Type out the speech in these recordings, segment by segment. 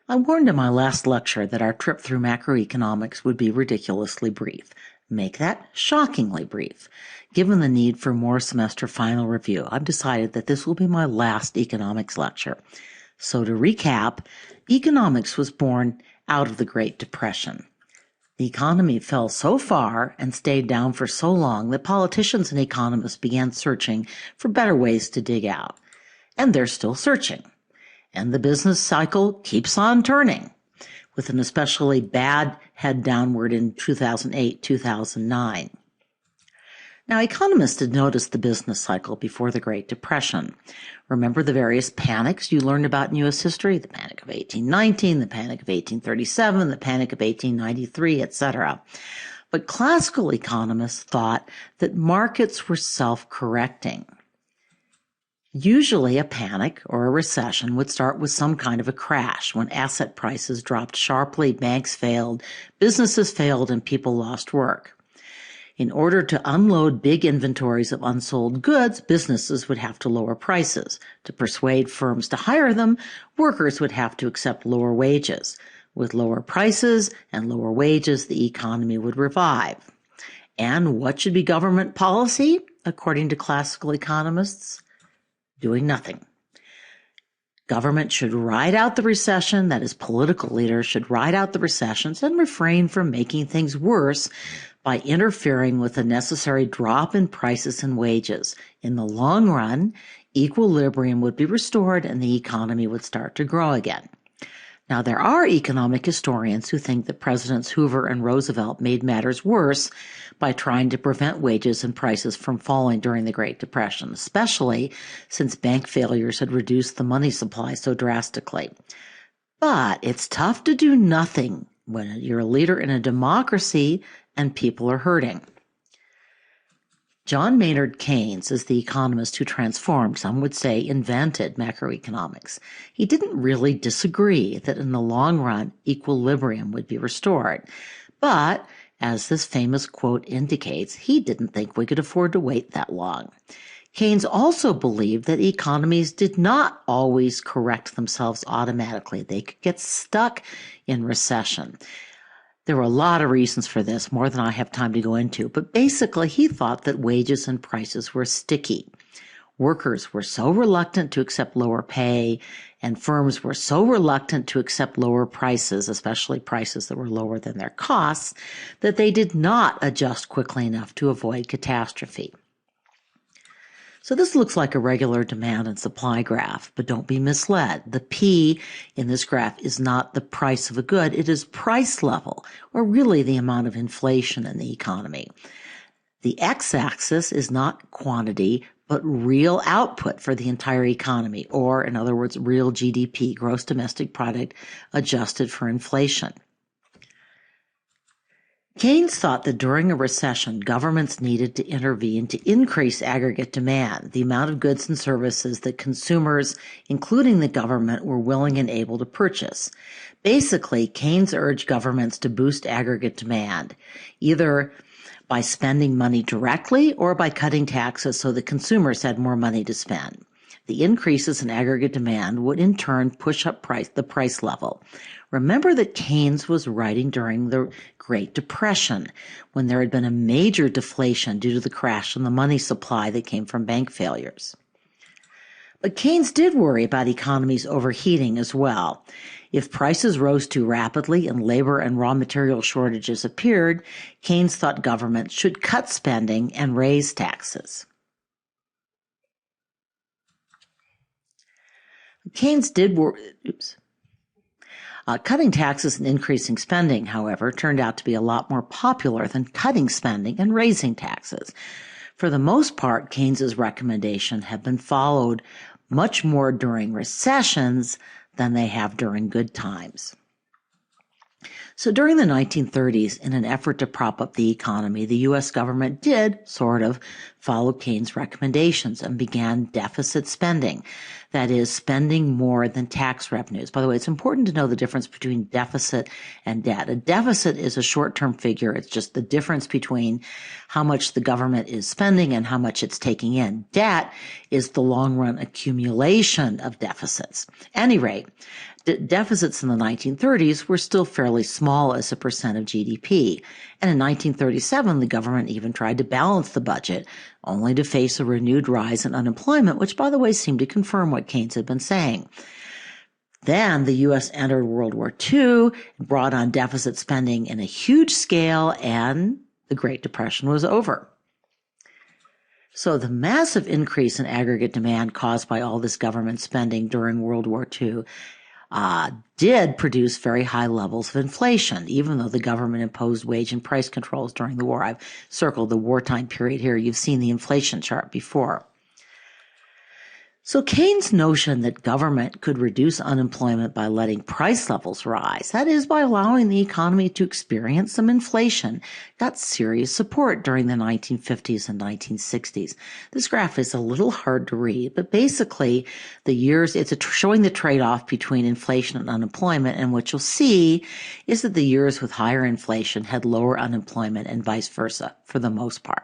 I warned in my last lecture that our trip through macroeconomics would be ridiculously brief. Make that shockingly brief. Given the need for more semester final review, I've decided that this will be my last economics lecture. So to recap, economics was born out of the Great Depression. The economy fell so far and stayed down for so long that politicians and economists began searching for better ways to dig out. And they're still searching. And the business cycle keeps on turning, with an especially bad head downward in 2008, 2009. Now, economists had noticed the business cycle before the Great Depression. Remember the various panics you learned about in U.S. history? The Panic of 1819, the Panic of 1837, the Panic of 1893, etc. But classical economists thought that markets were self-correcting. Usually a panic or a recession would start with some kind of a crash when asset prices dropped sharply, banks failed, businesses failed, and people lost work. In order to unload big inventories of unsold goods, businesses would have to lower prices. To persuade firms to hire them, workers would have to accept lower wages. With lower prices and lower wages, the economy would revive. And what should be government policy, according to classical economists? Doing nothing. Government should ride out the recession, that is, political leaders should ride out the recessions and refrain from making things worse by interfering with the necessary drop in prices and wages. In the long run, equilibrium would be restored and the economy would start to grow again. Now, there are economic historians who think that Presidents Hoover and Roosevelt made matters worse by trying to prevent wages and prices from falling during the Great Depression, especially since bank failures had reduced the money supply so drastically. But it's tough to do nothing when you're a leader in a democracy and people are hurting. John Maynard Keynes is the economist who transformed, some would say invented, macroeconomics. He didn't really disagree that in the long run, equilibrium would be restored. But, as this famous quote indicates, he didn't think we could afford to wait that long. Keynes also believed that economies did not always correct themselves automatically. They could get stuck in recession. There were a lot of reasons for this, more than I have time to go into, but basically he thought that wages and prices were sticky. Workers were so reluctant to accept lower pay, and firms were so reluctant to accept lower prices, especially prices that were lower than their costs, that they did not adjust quickly enough to avoid catastrophe. So this looks like a regular demand and supply graph, but don't be misled. The P in this graph is not the price of a good, it is price level, or really the amount of inflation in the economy. The x-axis is not quantity, but real output for the entire economy, or in other words, real GDP, gross domestic product, adjusted for inflation. Keynes thought that during a recession, governments needed to intervene to increase aggregate demand, the amount of goods and services that consumers, including the government, were willing and able to purchase. Basically, Keynes urged governments to boost aggregate demand, either by spending money directly or by cutting taxes so that consumers had more money to spend. The increases in aggregate demand would in turn push up the price level. Remember that Keynes was writing during the Great Depression, when there had been a major deflation due to the crash in the money supply that came from bank failures. But Keynes did worry about economies overheating as well. If prices rose too rapidly and labor and raw material shortages appeared, Keynes thought governments should cut spending and raise taxes. Keynes did Cutting taxes and increasing spending, however, turned out to be a lot more popular than cutting spending and raising taxes. For the most part, Keynes's recommendation have been followed much more during recessions than they have during good times. So during the 1930s, in an effort to prop up the economy, the U.S. government did sort of follow Keynes' recommendations and began deficit spending. That is, spending more than tax revenues. By the way, it's important to know the difference between deficit and debt. A deficit is a short-term figure. It's just the difference between how much the government is spending and how much it's taking in. Debt is the long-run accumulation of deficits. At any rate, Deficits in the 1930s were still fairly small as a percent of GDP, and in 1937 the government even tried to balance the budget, only to face a renewed rise in unemployment, which, by the way, seemed to confirm what Keynes had been saying. Then the U.S. entered World War II, brought on deficit spending in a huge scale, and the Great Depression was over. So the massive increase in aggregate demand caused by all this government spending during World War II did produce very high levels of inflation, even though the government imposed wage and price controls during the war. I've circled the wartime period here. You've seen the inflation chart before. So Keynes' notion that government could reduce unemployment by letting price levels rise, that is, by allowing the economy to experience some inflation, got serious support during the 1950s and 1960s. This graph is a little hard to read, but basically it's showing the trade-off between inflation and unemployment, and what you'll see is that the years with higher inflation had lower unemployment and vice versa for the most part.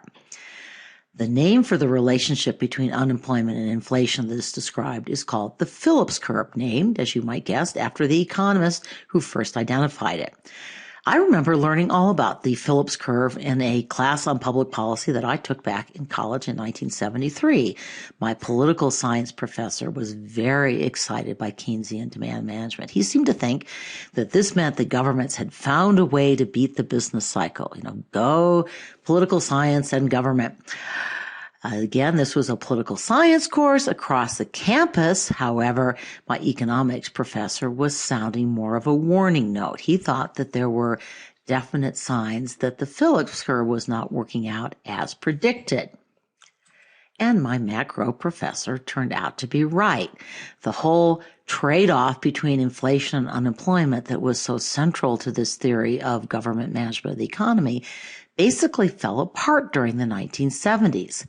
The name for the relationship between unemployment and inflation that is described is called the Phillips curve, named, as you might guess, after the economist who first identified it. I remember learning all about the Phillips curve in a class on public policy that I took back in college in 1973. My political science professor was very excited by Keynesian demand management. He seemed to think that this meant that governments had found a way to beat the business cycle. Go political science and government. Again, this was a political science course across the campus. However, my economics professor was sounding more of a warning note. He thought that there were definite signs that the Phillips curve was not working out as predicted. And my macro professor turned out to be right. The whole trade-off between inflation and unemployment that was so central to this theory of government management of the economy basically fell apart during the 1970s.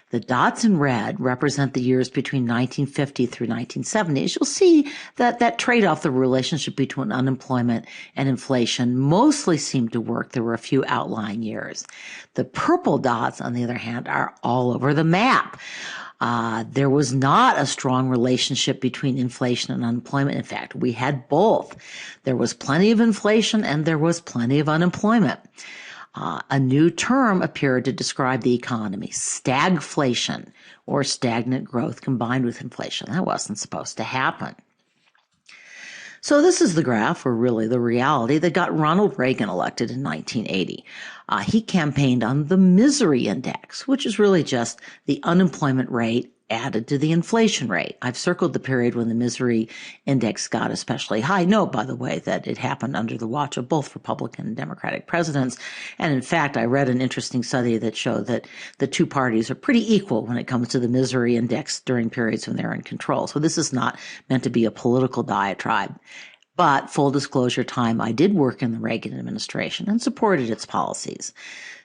The dots in red represent the years between 1950 through 1970. As you'll see, that trade-off, the relationship between unemployment and inflation, mostly seemed to work. There were a few outlying years. The purple dots, on the other hand, are all over the map. There was not a strong relationship between inflation and unemployment. In fact, we had both. There was plenty of inflation and there was plenty of unemployment. A new term appeared to describe the economy, stagflation, or stagnant growth combined with inflation. That wasn't supposed to happen. So this is the graph, or really the reality, that got Ronald Reagan elected in 1980. He campaigned on the misery index, which is really just the unemployment rate added to the inflation rate. I've circled the period when the misery index got especially high. Note, by the way, that it happened under the watch of both Republican and Democratic presidents. And in fact, I read an interesting study that showed that the two parties are pretty equal when it comes to the misery index during periods when they're in control. So this is not meant to be a political diatribe. But full disclosure time, I did work in the Reagan administration and supported its policies.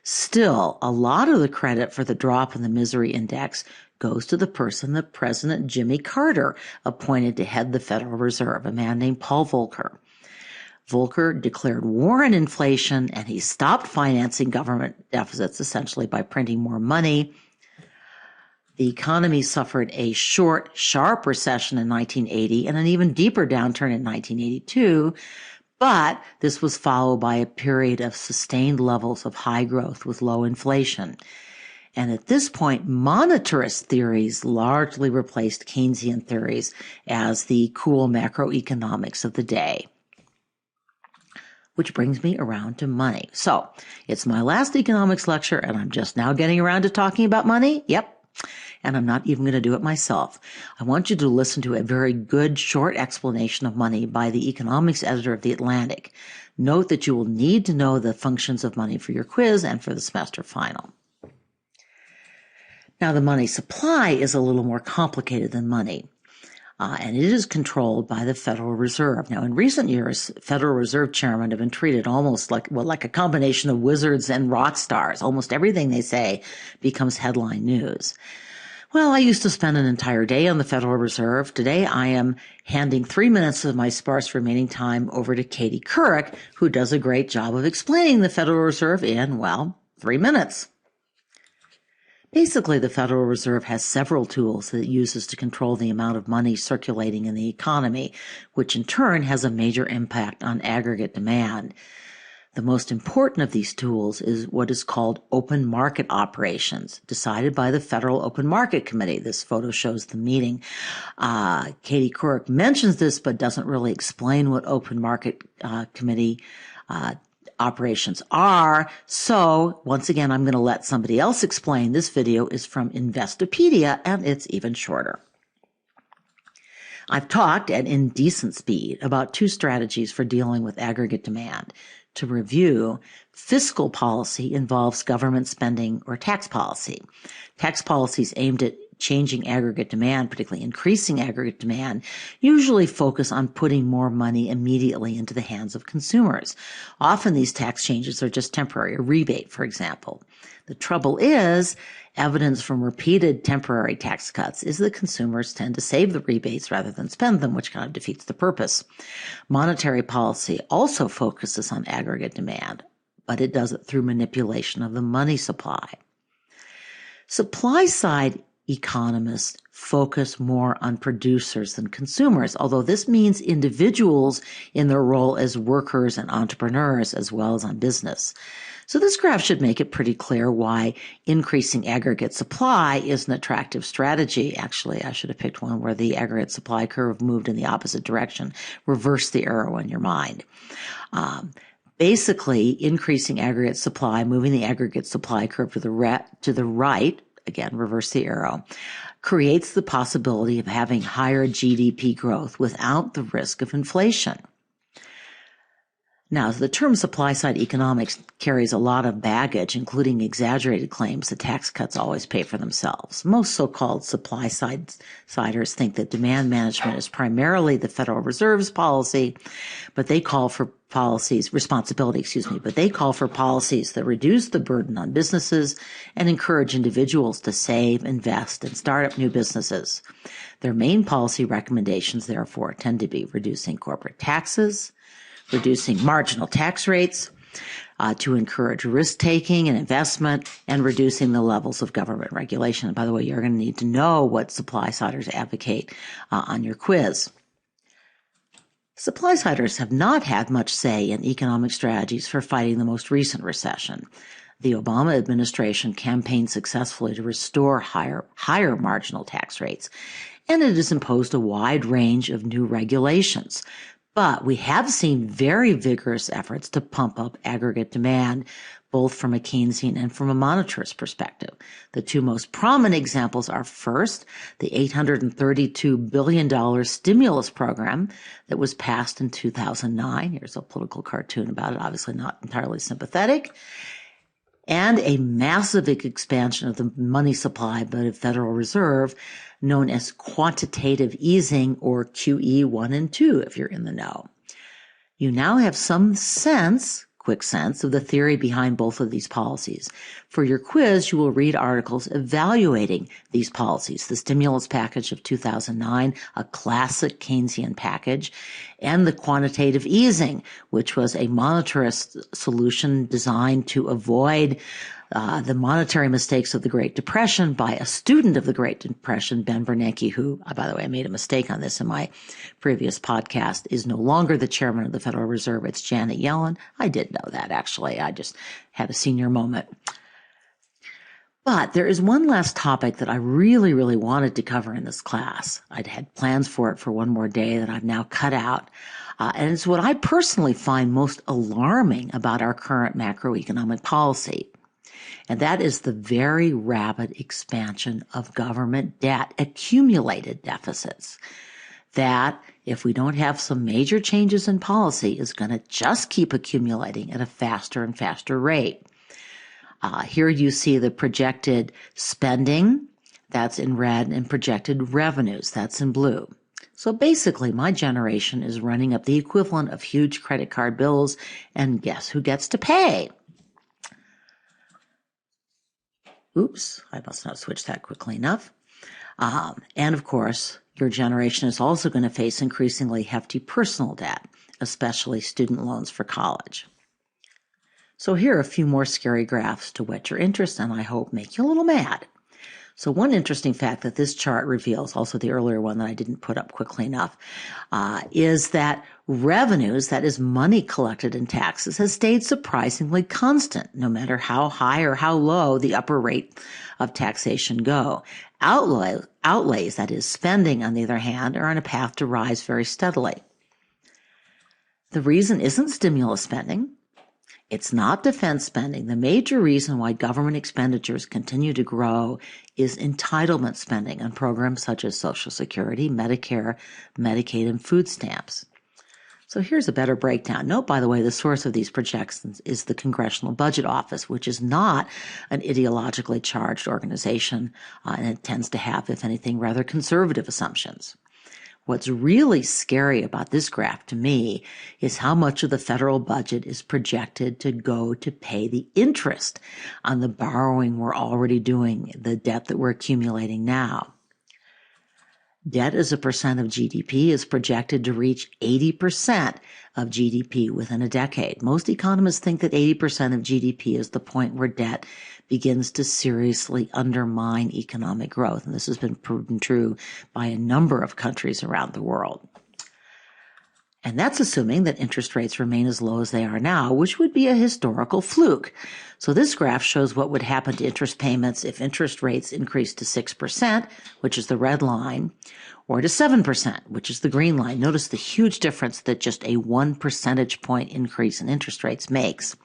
Still, a lot of the credit for the drop in the misery index goes to the person that President Jimmy Carter appointed to head the Federal Reserve, a man named Paul Volcker. Volcker declared war on inflation, and he stopped financing government deficits essentially by printing more money. The economy suffered a short, sharp recession in 1980 and an even deeper downturn in 1982, but this was followed by a period of sustained levels of high growth with low inflation. And at this point, monetarist theories largely replaced Keynesian theories as the cool macroeconomics of the day. Which brings me around to money. So, it's my last economics lecture, and I'm just now getting around to talking about money. Yep. And I'm not even going to do it myself. I want you to listen to a very good short explanation of money by the economics editor of The Atlantic. Note that you will need to know the functions of money for your quiz and for the semester final. Now, the money supply is a little more complicated than money, and it is controlled by the Federal Reserve. Now, in recent years, Federal Reserve chairmen have been treated almost like a combination of wizards and rock stars. Almost everything they say becomes headline news. Well, I used to spend an entire day on the Federal Reserve. Today, I am handing 3 minutes of my sparse remaining time over to Katie Couric, who does a great job of explaining the Federal Reserve in, 3 minutes. Basically, the Federal Reserve has several tools that it uses to control the amount of money circulating in the economy, which in turn has a major impact on aggregate demand. The most important of these tools is what is called open market operations, decided by the Federal Open Market Committee. This photo shows the meeting. Katie Couric mentions this, but doesn't really explain what open market committee operations are. So once again, I'm going to let somebody else explain. This video is from Investopedia, and it's even shorter. I've talked at indecent speed about two strategies for dealing with aggregate demand. To review, fiscal policy involves government spending or tax policy. Tax policies aimed at changing aggregate demand, particularly increasing aggregate demand, usually focus on putting more money immediately into the hands of consumers. Often these tax changes are just temporary, a rebate, for example. The trouble is, evidence from repeated temporary tax cuts is that consumers tend to save the rebates rather than spend them, which kind of defeats the purpose. Monetary policy also focuses on aggregate demand, but it does it through manipulation of the money supply. Supply-side economists focus more on producers than consumers, although this means individuals in their role as workers and entrepreneurs as well as on business. So this graph should make it pretty clear why increasing aggregate supply is an attractive strategy. Actually, I should have picked one where the aggregate supply curve moved in the opposite direction. Reverse the arrow in your mind. Basically, increasing aggregate supply, moving the aggregate supply curve to the right, again, reverse the arrow, creates the possibility of having higher GDP growth without the risk of inflation. Now, the term supply-side economics carries a lot of baggage, including exaggerated claims that tax cuts always pay for themselves. Most so-called supply-siders think that demand management is primarily the Federal Reserve's policy, but they call for responsibility that reduce the burden on businesses and encourage individuals to save, invest, and start up new businesses. Their main policy recommendations, therefore, tend to be reducing corporate taxes, reducing marginal tax rates, to encourage risk-taking and investment, and reducing the levels of government regulation. And by the way, you're going to need to know what supply-siders advocate on your quiz. Supply-siders have not had much say in economic strategies for fighting the most recent recession. The Obama administration campaigned successfully to restore higher marginal tax rates, and it has imposed a wide range of new regulations. But we have seen very vigorous efforts to pump up aggregate demand, both from a Keynesian and from a monetarist perspective. The two most prominent examples are, first, the $832 billion stimulus program that was passed in 2009. Here's a political cartoon about it, obviously not entirely sympathetic. And a massive expansion of the money supply by the Federal Reserve, known as quantitative easing, or QE1 and 2, if you're in the know. You now have some quick sense of the theory behind both of these policies. For your quiz, you will read articles evaluating these policies, the stimulus package of 2009, a classic Keynesian package, and the quantitative easing, which was a monetarist solution designed to avoid the monetary mistakes of the Great Depression by a student of the Great Depression, Ben Bernanke, who, by the way, I made a mistake on this in my previous podcast, is no longer the chairman of the Federal Reserve. It's Janet Yellen. I did know that, actually. I just had a senior moment. But there is one last topic that I really, really wanted to cover in this class. I'd had plans for it for one more day that I've now cut out. And it's what I personally find most alarming about our current macroeconomic policy. And that is the very rapid expansion of government debt, accumulated deficits, that if we don't have some major changes in policy is going to just keep accumulating at a faster and faster rate. Here you see the projected spending, that's in red, and projected revenues, that's in blue. So basically, my generation is running up the equivalent of huge credit card bills, and guess who gets to pay? Oops, I must not switch that quickly enough. And of course, your generation is also going to face increasingly hefty personal debt, especially student loans for college. So here are a few more scary graphs to whet your interest and I hope make you a little mad. So one interesting fact that this chart reveals, also the earlier one that I didn't put up quickly enough, is that revenues, that is money collected in taxes, has stayed surprisingly constant, no matter how high or how low the upper rate of taxation go. Outlays, that is spending, on the other hand, are on a path to rise very steadily. The reason isn't stimulus spending. It's not defense spending. The major reason why government expenditures continue to grow is entitlement spending on programs such as Social Security, Medicare, Medicaid, and food stamps. So here's a better breakdown. Note, by the way, the source of these projections is the Congressional Budget Office, which is not an ideologically charged organization, and it tends to have, if anything, rather conservative assumptions. What's really scary about this graph to me is how much of the federal budget is projected to go to pay the interest on the borrowing we're already doing, the debt that we're accumulating now. Debt as a percent of GDP is projected to reach 80% of GDP within a decade. Most economists think that 80% of GDP is the point where debt begins to seriously undermine economic growth. And this has been proven true by a number of countries around the world. And that's assuming that interest rates remain as low as they are now, which would be a historical fluke. So this graph shows what would happen to interest payments if interest rates increased to 6%, which is the red line, or to 7%, which is the green line. Notice the huge difference that just a 1 percentage point increase in interest rates makes.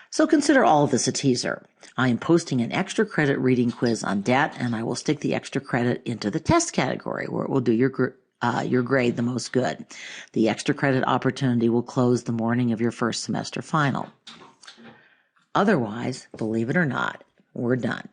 So consider all of this a teaser. I am posting an extra credit reading quiz on debt, and I will stick the extra credit into the test category where it will do your grade the most good. The extra credit opportunity will close the morning of your first semester final. Otherwise, believe it or not, we're done.